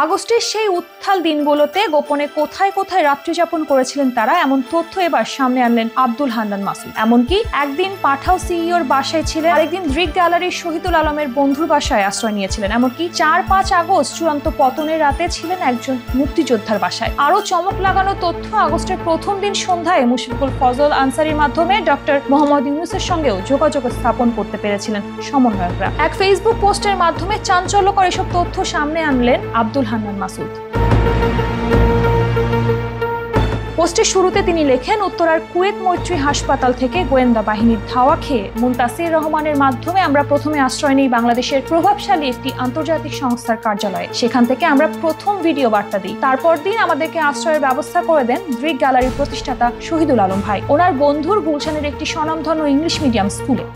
আগস্টের সেই উত্তাল দিনগুলোতে গোপনে কোথায় কোথায় রাত্রি যাপন করেছিলেন তারা, এমন তথ্য এবার সামনে আনলেন আব্দুল হান্নান মাসুদ। এমনকি একদিন পাঠাও সিইওর বাসায় ছিলেন, আরেকদিন দৃক গ্যালারির শহীদুল আলমের বন্ধুর বাসায় আশ্রয় নিয়েছিলেন। এমনকি 4-5 আগস্ট চূড়ান্ত পতনের রাতে ছিলেন একজন মুক্তিযোদ্ধার বাসায়। আরো চমক লাগানো তথ্য, আগস্টের প্রথম দিন সন্ধ্যায় মুশফিকুল ফজল আনসারীর মাধ্যমে ডক্টর মোহাম্মদ ইউনূসের সঙ্গেও যোগাযোগ স্থাপন করতে পেরেছিলেন সমন্বয়করা। এক ফেসবুক পোস্টের মাধ্যমে চাঞ্চল্যকর এসব তথ্য সামনে আনলেন আব্দুল হান্নান মাসুদ। পোস্টের শুরুতে তিনি লেখেন, উত্তরার কুয়েত মৈত্রী হাসপাতাল থেকে গোয়েন্দা বাহিনীর ধাওয়া খেয়ে মুনতাসির রহমানের মাধ্যমে আমরা প্রথমে আশ্রয় নিই বাংলাদেশের প্রভাবশালী একটি আন্তর্জাতিক সংস্থার কার্যালয়ে। সেখান থেকে আমরা প্রথম ভিডিও বার্তা দিই। তারপর দিন আমাদেরকে আশ্রয়ের ব্যবস্থা করে দেন দৃক গ্যালারির প্রতিষ্ঠাতা শহীদুল আলম ভাই, ওনার বন্ধুর গুলশানের একটি স্বনামধন্য ইংলিশ মিডিয়াম স্কুলে।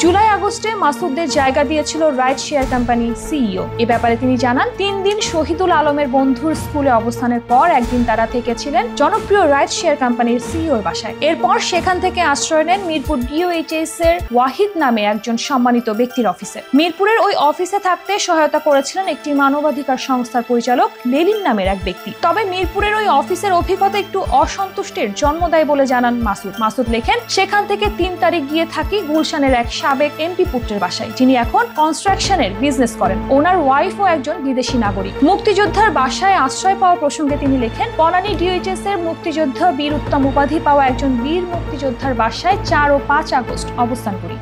জুলাই আগস্টে মাসুদদের জায়গা দিয়েছিল রাইট শেয়ার কোম্পানি সিইও। এ ব্যাপারে তিনি জানান, 3 দিন শহীদুল আলমের বন্ধুর স্কুলে অবস্থানের পর একদিন তারা থেকেছিলেন জনপ্রিয় রাইট শেয়ার কোম্পানির সিইওর বাসায়। এরপর সেখান থেকে আশ্রয় নেন মিরপুর ডিওএইচএস এর ওয়াহিদ নামে একজন সম্মানিত ব্যক্তির অফিসে। মিরপুরের ওই অফিসে থাকতে সহায়তা করেছিলেন একটি মানবাধিকার সংস্থার পরিচালক লেলিন নামের এক ব্যক্তি। তবে মিরপুরের ওই অফিসের অভিজ্ঞতা একটু অসন্তুষ্টির জন্ম দেয় বলে জানান মাসুদ। মাসুদ লেখেন, সেখান থেকে 3 তারিখ গিয়ে থাকি গুলশানের এক সাবেক এমপি পুত্রের বাসায়, যিনি এখন কনস্ট্রাকশনের বিজনেস করেন। ওনার ওয়াইফও একজন বিদেশি নাগরিক। মুক্তিযোদ্ধার বাসায় আশ্রয় পাওয়ার প্রসঙ্গে তিনি লেখেন, বনানী ডিওএইচএস এর মুক্তিযোদ্ধা বীর উত্তম উপাধি পাওয়া একজন বীর মুক্তিযোদ্ধার বাসায় 4 ও 5 আগস্ট অবস্থান করি।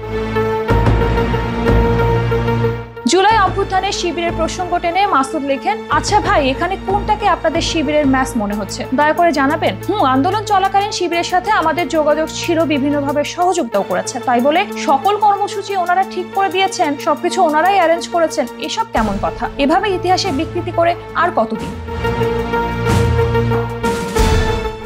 জুলাই অভ্যুত্থানের শিবিরের প্রসঙ্গ টেনে মাসুদ লেখেন, আচ্ছা ভাই, এখানে কোনটাকে আপনাদের শিবিরের ম্যাচ মনে হচ্ছে, দয়া করে জানাবেন। আন্দোলন চলাকালীন শিবিরের সাথে আমাদের যোগাযোগ ছিল, বিভিন্নভাবে সহযোগিতাও করেছে। তাই বলে সকল কর্মসূচি ওনারা ঠিক করে দিয়েছেন, সবকিছু ওনারাই অ্যারেঞ্জ করেছেন, এসব কেমন কথা? এভাবে ইতিহাসে বিকৃতি করে আর কতদিন?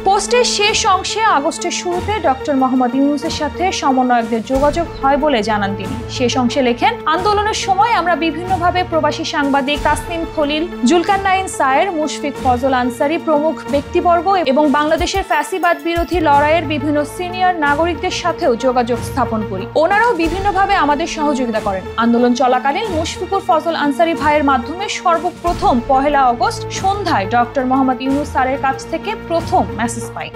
পোস্টের শেষ অংশে আগস্টের শুরুতে ডক্টর মোহাম্মদ ইউনূসের সাথে সমন্বয়কদের যোগাযোগ হয় বলে জানান তিনি। শেষ অংশে লেখেন, আন্দোলনের সময় আমরা বিভিন্নভাবে প্রবাসী সাংবাদিক তাসনিম খলিল, জুলকারনাইন সায়ের, মুশফিক ফজল আনসারী প্রমুখ ব্যক্তিবর্গ এবং বাংলাদেশের ফ্যাসিবাদ বিরোধী লড়াইয়ের বিভিন্ন সিনিয়র নাগরিকদের সাথেও যোগাযোগ স্থাপন করি। ওনারাও বিভিন্নভাবে আমাদের সহযোগিতা করেন। আন্দোলন চলাকালীন মুশফিকুর ফজল আনসারী ভাইয়ের মাধ্যমে সর্বপ্রথম 1 আগস্ট সন্ধ্যায় ডক্টর মোহাম্মদ ইউনূস স্যারের কাছ থেকে প্রথম মেসেজ পাই।